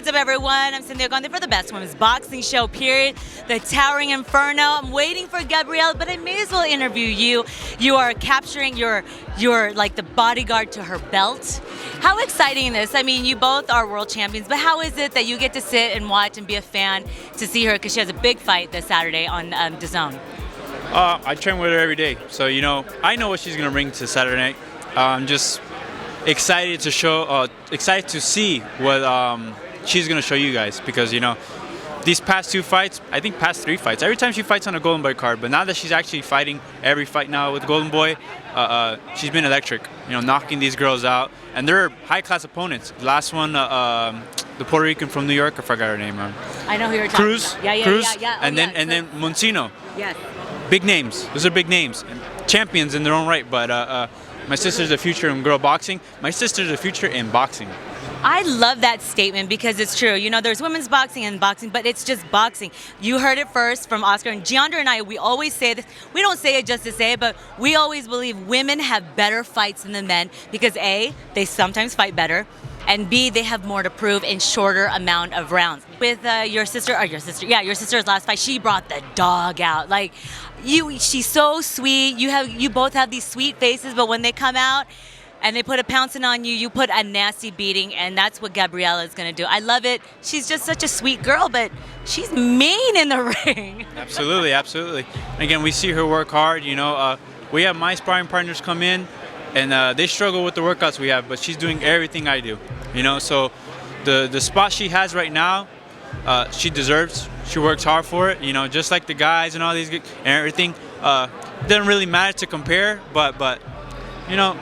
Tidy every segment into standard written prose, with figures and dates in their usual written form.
What's up, everyone? I'm Cynthia and Jeandra for the best women's boxing show, period. The Towering Inferno. I'm waiting for Gabriela, but I may as well interview you. You are capturing you're like the bodyguard to her belt. How exciting is this? I mean, you both are world champions, but how is it that you get to sit and watch and be a fan to see her, because she has a big fight this Saturday on DAZN? I train with her every day, so I know what she's gonna bring to Saturday night. I'm just excited to excited to see what she's gonna show you guys, because these past two fights, I think past three fights, every time she fights on a Golden Boy card, but now that she's actually fighting every fight now with Golden Boy, she's been electric. Knocking these girls out, and they're high-class opponents. The last one, the Puerto Rican from New York, I forgot her name. I know who you're talking Cruz, about. Yeah. Cruz, Oh, and then Monsino. Yes. Big names. Those are big names, and champions in their own right. But my sister's the future in girl boxing. My sister's the future in boxing. I love that statement because it's true. There's women's boxing and boxing, but it's just boxing. You heard it first from Oscar and Jeandra and I. We always say this. We don't say it just to say it, but we always believe women have better fights than the men because A, they sometimes fight better, and B, they have more to prove in shorter amount of rounds. With your sister's last fight, she brought the dog out. Like, she's so sweet. You both have these sweet faces, but when they come out and they put a pouncing on you, you put a nasty beating, and that's what Gabriela is gonna do. I love it. She's just such a sweet girl, but she's mean in the ring. Absolutely, absolutely. Again, we see her work hard. We have my sparring partners come in, and they struggle with the workouts we have, but she's doing everything I do. So the spot she has right now, she deserves. She works hard for it. Just like the guys and all these and everything. Doesn't really matter to compare, but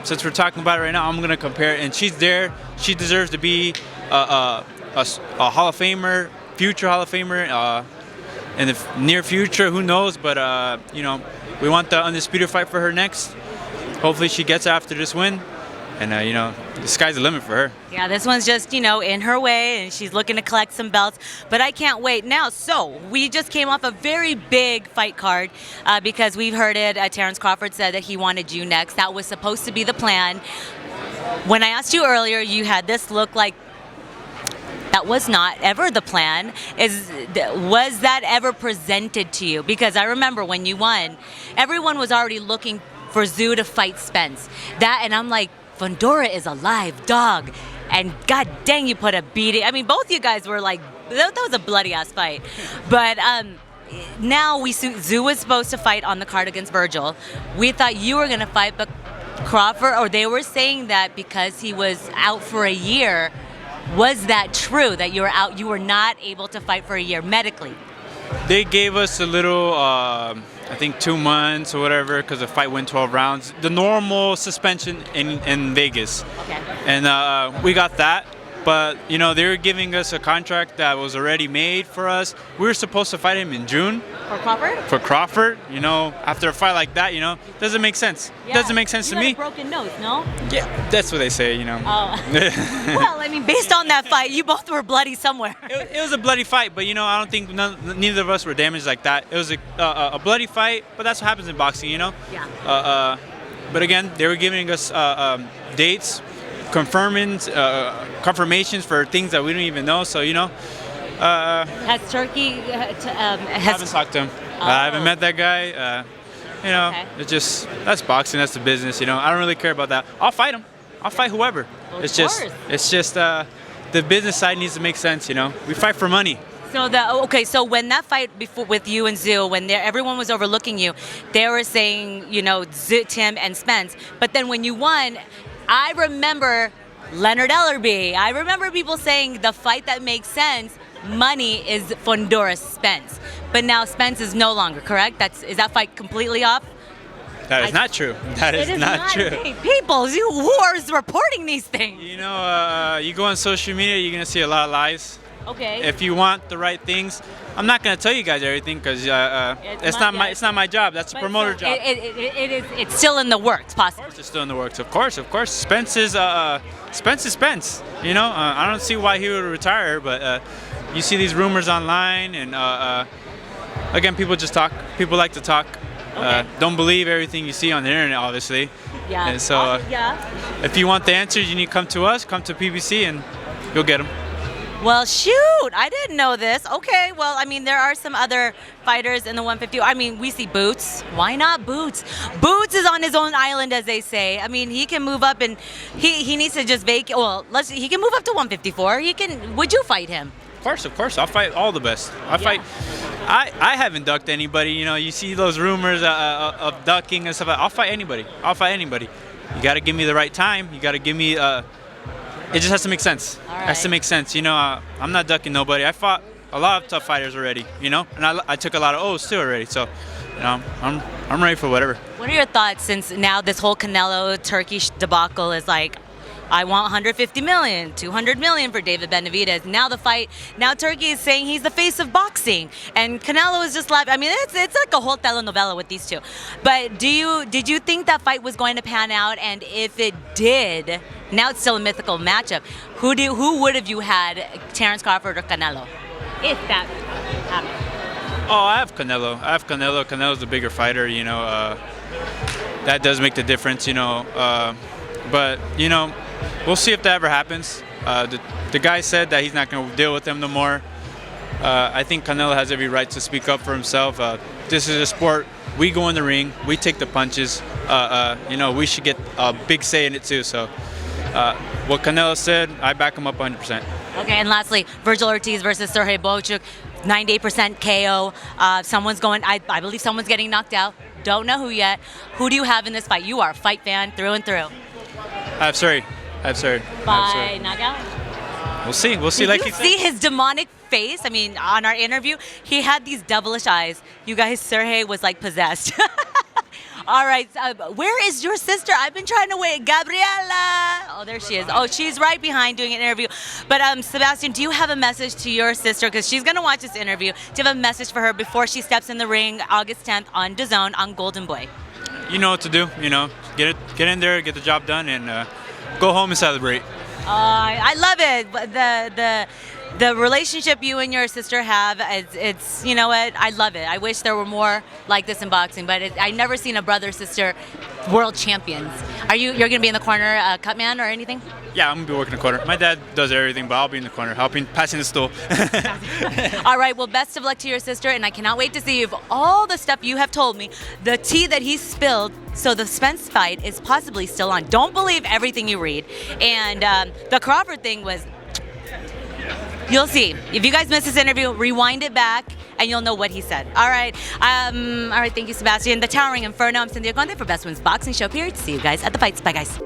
since we're talking about it right now, I'm gonna compare it. And she's there. She deserves to be a Hall of Famer, future Hall of Famer, in the near future. Who knows? But we want the undisputed fight for her next. Hopefully, she gets after this win. And, the sky's the limit for her. Yeah, this one's just, in her way, and she's looking to collect some belts. But I can't wait. Now, so we just came off a very big fight card because we've heard it. Terence Crawford said that he wanted you next. That was supposed to be the plan. When I asked you earlier, you had this look like that was not ever the plan. Was that ever presented to you? Because I remember when you won, everyone was already looking for Zoo to fight Spence. And I'm like, Fundora is a live dog, and god dang, you put a beating. I mean, both you guys were like, that was a bloody ass fight. But now we see Zoo was supposed to fight on the card against Virgil. We thought you were gonna fight, but Crawford, or they were saying that because he was out for a year. Was that true, that you were out, you were not able to fight for a year medically? They gave us a little, I think 2 months or whatever, because the fight went 12 rounds. The normal suspension in Vegas. Okay. And we got that. But, they were giving us a contract that was already made for us. We were supposed to fight him in June. For Crawford? For Crawford. After a fight like that, doesn't make sense. Yeah. Doesn't make sense to me. You had a broken nose, no? Yeah, that's what they say, Oh. Well, I mean, based on that fight, you both were bloody somewhere. It was a bloody fight, but I don't think neither of us were damaged like that. It was a bloody fight, but that's what happens in boxing, Yeah. But again, they were giving us dates, confirmations for things that we don't even know. So Has Turkey? I haven't talked to him. Oh. I haven't met that guy. Okay. It's just, that's boxing, that's the business. I don't really care about that. I'll fight him. I'll fight whoever. Well, it's just the business side needs to make sense. We fight for money. So when that fight before with you and Zoo, when everyone was overlooking you, they were saying, Tim and Spence. But then when you won, I remember Leonard Ellerby. I remember people saying the fight that makes sense, money, is Fundora Spence. But now Spence is no longer, correct? Is that fight completely off? That is not true. That is not true. Hey, people, who are reporting these things? You go on social media, you're going to see a lot of lies. Okay. If you want the right things, I'm not going to tell you guys everything because it's not my job. That's the promoter job. It's still in the works, possibly. Of course, it's still in the works. Of course. Spence is Spence. I don't see why he would retire, but you see these rumors online, and again, people just talk. People like to talk. Okay. Don't believe everything you see on the internet, obviously. Yeah. And so, yeah. if you want the answers, you need to come to us, come to PBC, and you'll get them. Well, shoot, I didn't know this. Okay, well, I mean, there are some other fighters in the 150. I mean, we see Boots. Why not Boots? Boots is on his own island, as they say. I mean, he can move up, and he needs to just vacate. Well, he can move up to 154. He can. Would you fight him? Of course. I'll fight all the best. I haven't ducked anybody. You know, you see those rumors of ducking and stuff. I'll fight anybody. You got to give me the right time. You got to give me. It just has to make sense. All right. It has to make sense. You know, I'm not ducking nobody. I fought a lot of tough fighters already. You know, and I took a lot of O's too already. So, you know, I'm ready for whatever. What are your thoughts since now this whole Canelo Turkish debacle is like, I want 150 million, 200 million for David Benavidez. Now the fight, now Turkey is saying he's the face of boxing, and Canelo is just laughing. I mean, it's like a whole telenovela with these two. But did you think that fight was going to pan out? And if it did, now it's still a mythical matchup. Who would have you had, Terence Crawford or Canelo, if that happened? Oh, I have Canelo. Canelo's the bigger fighter. You know, that does make the difference. You know, but you know. We'll see if that ever happens. The guy said that he's not going to deal with them no more. I think Canelo has every right to speak up for himself. This is a sport. We go in the ring. We take the punches. You know, we should get a big say in it too. So what Canelo said, I back him up 100%. Okay, and lastly, Virgil Ortiz versus Sergey Bochuk, 98% KO. I believe someone's getting knocked out. Don't know who yet. Who do you have in this fight? You are a fight fan through and through. I have Surrey. By knockout? We'll see. Did you see his demonic face? I mean, on our interview, he had these devilish eyes. You guys, Sergey was like possessed. All right, where is your sister? I've been trying to wait. Gabriela. Oh, there she is. Oh, she's right behind doing an interview. But Sebastian, do you have a message to your sister? Because she's going to watch this interview. Do you have a message for her before she steps in the ring August 10th on DAZN on Golden Boy? You know what to do. You know, get in there, get the job done, and go home and celebrate. I love it. The relationship you and your sister have, it's you know what, I love it. I wish there were more like this in boxing, but I never seen a brother-sister world champions. You're going to be in the corner, cutman or anything? Yeah, I'm going to be working the corner. My dad does everything, but I'll be in the corner, helping, passing the stool. All right, well, best of luck to your sister, and I cannot wait to see if all the stuff you have told me, the tea that he spilled, so the Spence fight is possibly still on. Don't believe everything you read. And the Crawford thing was, you'll see. If you guys missed this interview, rewind it back, and you'll know what he said. All right, thank you, Sebastian. The Towering Inferno, I'm Cynthia Conte for Best Women's Boxing Show, period. See you guys at the fights. Bye, guys.